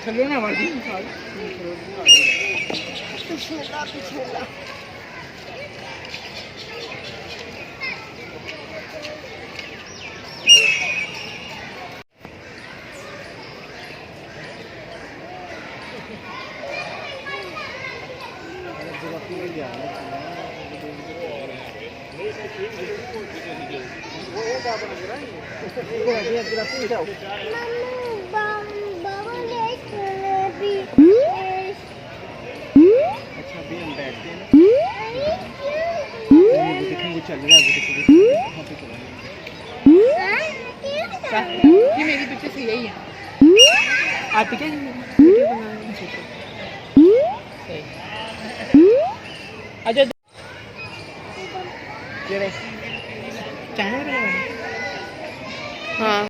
थल्ले ना वाली पिछला पिछला अच्छा भी हम बैठते हैं देखेंगे चल रहा है ये मेरी पीछे से यही है आप क्या वीडियो बनाने सोचो अच्छा चैनल हाँ